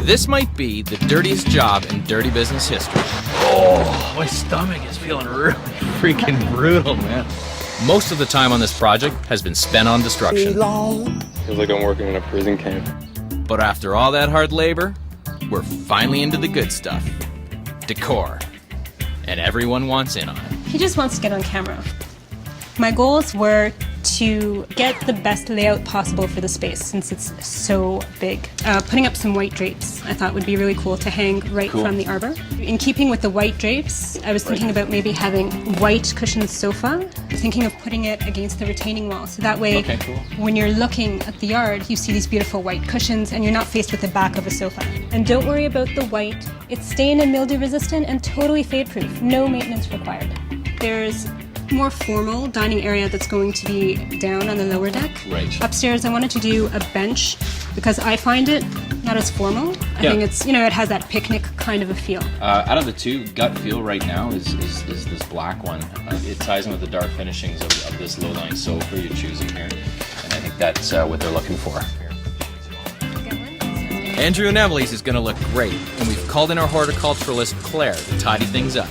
This might be the dirtiest job in dirty business history. Oh, my stomach is feeling really freaking brutal, man. Most of the time on this project has been spent on destruction. Feels like I'm working in a prison camp. But after all that hard labor, we're finally into the good stuff. Decor. And everyone wants in on it. He just wants to get on camera. My goals were to get the best layout possible for the space since it's so big. Putting up some white drapes I thought would be really cool to hang right from the arbor. In keeping with the white drapes, I was thinking about maybe having white cushioned sofa, thinking of putting it against the retaining wall. So that way, when you're looking at the yard, you see these beautiful white cushions and you're not faced with the back of a sofa. And don't worry about the white. It's stain and mildew resistant and totally fade proof. No maintenance required. There's more formal dining area that's going to be down on the lower deck. Right. Upstairs, I wanted to do a bench because I find it not as formal. I think it's, it has that picnic kind of a feel. Out of the two, gut feel right now is this black one. It ties in with the dark finishings of this low-lying sofa you're choosing here. And I think that's what they're looking for. Andrew and Emily's is going to look great, and we've called in our horticulturalist Claire to tidy things up.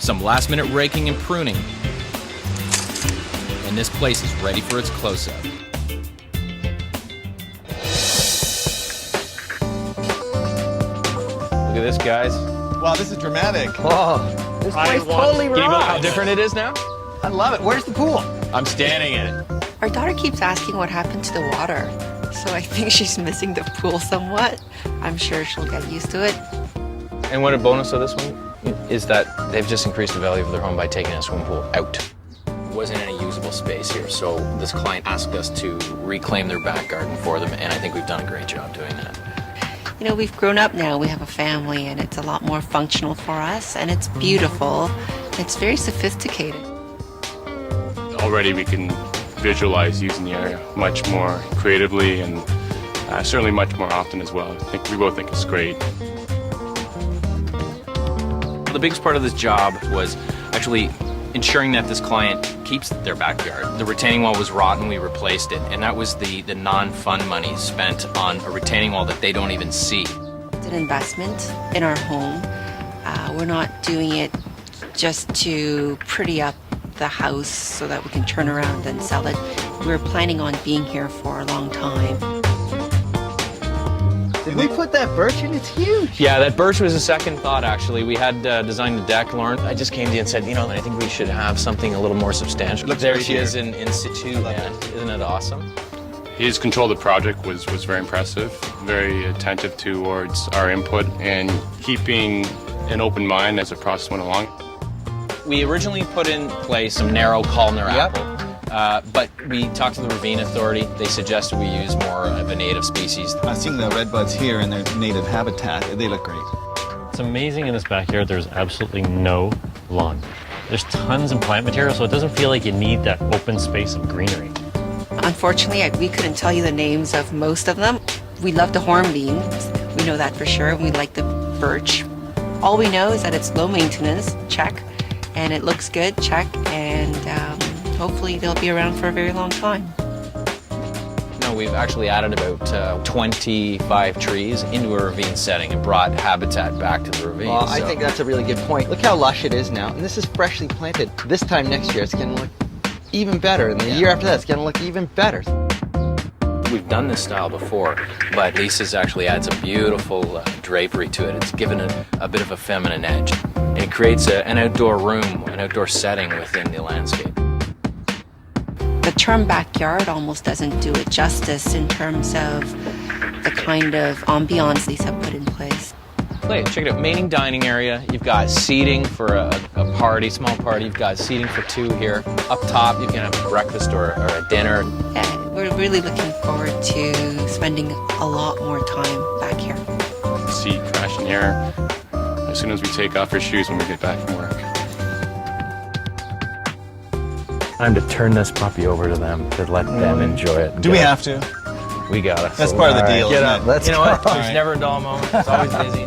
Some last-minute raking and pruning, and this place is ready for its close-up. Look at this, guys. Wow, this is dramatic. Oh, this place totally rocks. Can you believe how different it is now? I love it. Where's the pool? I'm standing in it. Our daughter keeps asking what happened to the water, so I think she's missing the pool somewhat. I'm sure she'll get used to it. And what a bonus of this one is that they've just increased the value of their home by taking a swimming pool out. There wasn't any usable space here, so this client asked us to reclaim their back garden for them, and I think we've done a great job doing that. You know, we've grown up now, we have a family, and it's a lot more functional for us, and it's beautiful. It's very sophisticated. Already we can visualize using the area much more creatively and certainly much more often as well. We both think it's great. The biggest part of this job was actually ensuring that this client keeps their backyard. The retaining wall was rotten, we replaced it, and that was the non-fun money spent on a retaining wall that they don't even see. It's an investment in our home. We're not doing it just to pretty up the house so that we can turn around and sell it. We're planning on being here for a long time. Did we put that birch in? It's huge. Yeah, that birch was a second thought, actually. We had designed the deck, Lauren. I just came to you and said, I think we should have something a little more substantial. Look, there she is in situ, man. Isn't it awesome? His control of the project was very impressive, very attentive towards our input and keeping an open mind as the process went along. We originally put in place some narrow columnar apple, but we talked to the Ravine Authority. They suggested we use more of a native species. I'm seeing the redbuds here in their native habitat. They look great. It's amazing in this backyard there's absolutely no lawn. There's tons of plant material, so it doesn't feel like you need that open space of greenery. Unfortunately, we couldn't tell you the names of most of them. We love the hornbeam. We know that for sure. We like the birch. All we know is that it's low maintenance, check, and it looks good, check, and hopefully they'll be around for a very long time. No, we've actually added about 25 trees into a ravine setting and brought habitat back to the ravine. Well, I think that's a really good point. Look how lush it is now, and this is freshly planted. This time next year, it's going to look even better, and the year after that, it's going to look even better. We've done this style before, but Lisa's actually adds a beautiful drapery to it. It's given it a bit of a feminine edge. And it creates an outdoor room, an outdoor setting within the landscape. The term backyard almost doesn't do it justice in terms of the kind of ambiance Lisa put in place. Check it out, main dining area. You've got seating for a party, small party. You've got seating for two here. Up top, you can have a breakfast or a dinner. Yeah, we're really looking forward to spending a lot more time back here. See crashing air as soon as we take off our shoes when we get back from work. Time to turn this puppy over to them, to let them enjoy it. Do we have to? We got it. That's part of the deal. Get up. Let's You know what? All There's right. never a dull moment. It's always busy.